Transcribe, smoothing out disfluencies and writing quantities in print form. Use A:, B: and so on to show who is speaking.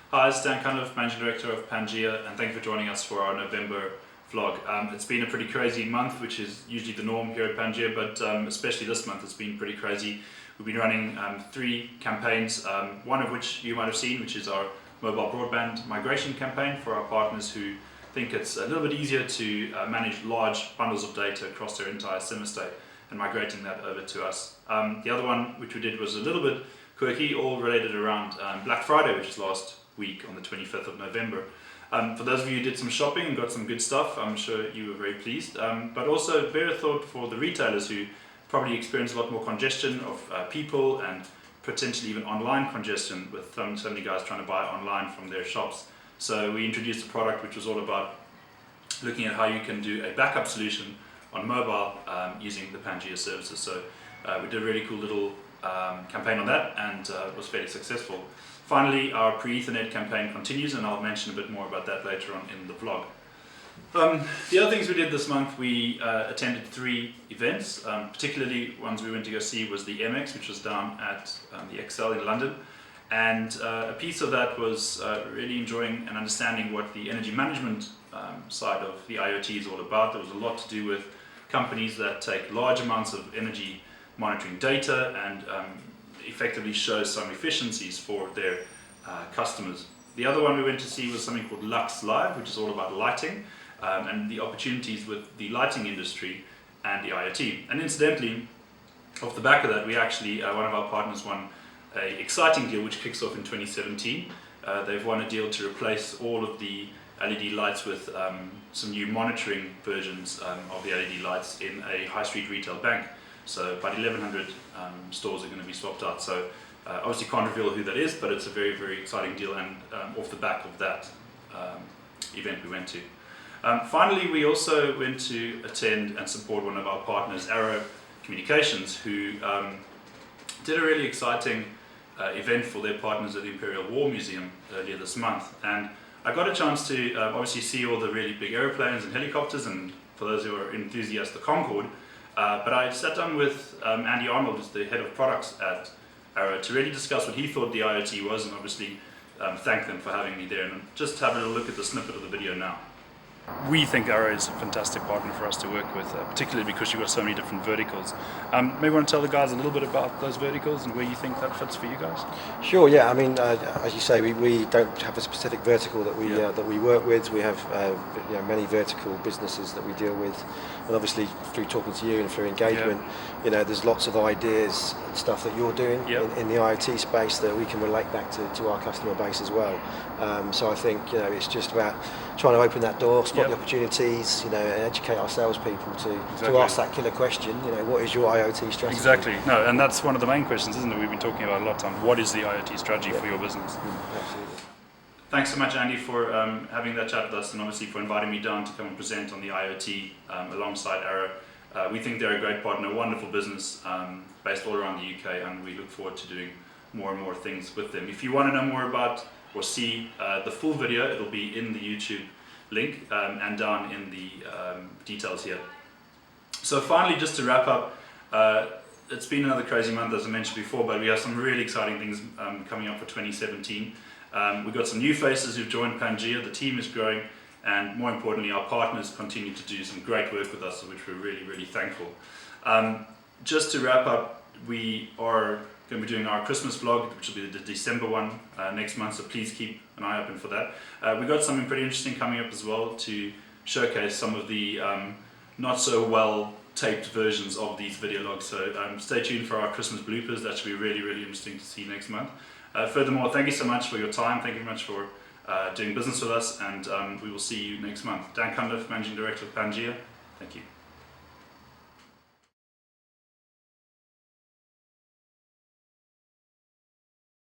A: Hi, it's Dan Cunliffe, Managing Director of Pangea, and thank you for joining us for our November vlog. It's been a pretty crazy month, which is usually the norm here at Pangea, but especially this month it's been pretty crazy. We've been running 3 campaigns, one of which you might have seen, which is our mobile broadband migration campaign for our partners who think it's a little bit easier to manage large bundles of data across their entire SIM estate and migrating that over to us. The other one which we did was a little bit quirky, all related around Black Friday, which is last week on the 25th of November. For those of you who did some shopping and got some good stuff, I'm sure you were very pleased. But also bear a thought for the retailers who probably experience a lot more congestion of people and potentially even online congestion with so many guys trying to buy online from their shops. So we introduced a product which was all about looking at how you can do a backup solution on mobile using the Pangea services. So we did a really cool little campaign on that, and it was fairly successful. Finally, our pre-Ethernet campaign continues, and I'll mention a bit more about that later on in the vlog. The other things we did this month, we attended 3 events, particularly ones we went to go see was the MX, which was down at the Excel in London, and a piece of that was really enjoying and understanding what the energy management side of the IoT is all about. There was a lot to do with companies that take large amounts of energy monitoring data and effectively shows some efficiencies for their customers. The other one we went to see was something called Lux Live, which is all about lighting and the opportunities with the lighting industry and the IoT. And incidentally, off the back of that, we actually, one of our partners won an exciting deal which kicks off in 2017. They've won a deal to replace all of the LED lights with some new monitoring versions of the LED lights in a high street retail bank. So about 1,100 stores are going to be swapped out. So obviously can't reveal who that is, but it's a very, very exciting deal, and off the back of that event we went to. Finally, we also went to attend and support one of our partners, Communications, who did a really exciting event for their partners at the Imperial War Museum earlier this month. And I got a chance to obviously see all the really big aeroplanes and helicopters, and for those who are enthusiasts, the Concorde. But I sat down with Andy Arnold, who's the head of products at Arrow, to really discuss what he thought the IoT was, and obviously thank them for having me there. And just have a little look at the snippet of the video now. We think Arrow is a fantastic partner for us to work with, particularly because you've got so many different verticals. Maybe you want to tell the guys a little bit about those verticals and where you think that fits for you guys?
B: Sure, yeah. I mean, as you say, we don't have a specific vertical that we work with. We have many vertical businesses that we deal with, and obviously through talking to you and through engagement, there's lots of ideas and stuff that you're doing in the IoT space that we can relate back to our customer base as well. So I think it's just about trying to open that door, spot the opportunities, and educate our salespeople to ask that killer question. What is your IoT strategy?
A: Exactly. No, and that's one of the main questions, isn't it? We've been talking about a lot of time. What is the IoT strategy for your business?
B: Absolutely.
A: Thanks so much, Andy, for having that chat with us, and obviously for inviting me down to come and present on the IoT alongside Arrow. We think they're a great partner, a wonderful business based all around the UK, and we look forward to doing more and more things with them. If you want to know more about or see the full video, it'll be in the YouTube link and down in the details here. So finally, just to wrap up, it's been another crazy month, as I mentioned before, but we have some really exciting things coming up for 2017. We've got some new faces who've joined Pangea, the team is growing, and more importantly, our partners continue to do some great work with us, for which we're really, really thankful. Just to wrap up, we are going to be doing our Christmas vlog, which will be the December one next month, so please keep an eye open for that. We've got something pretty interesting coming up as well to showcase some of the not so well taped versions of these video logs, so stay tuned for our Christmas bloopers. That should be really, really interesting to see next month. Furthermore, thank you so much for your time, thank you very much for doing business with us, and we will see you next month. Dan Cunliffe, Managing Director of Pangea, thank you.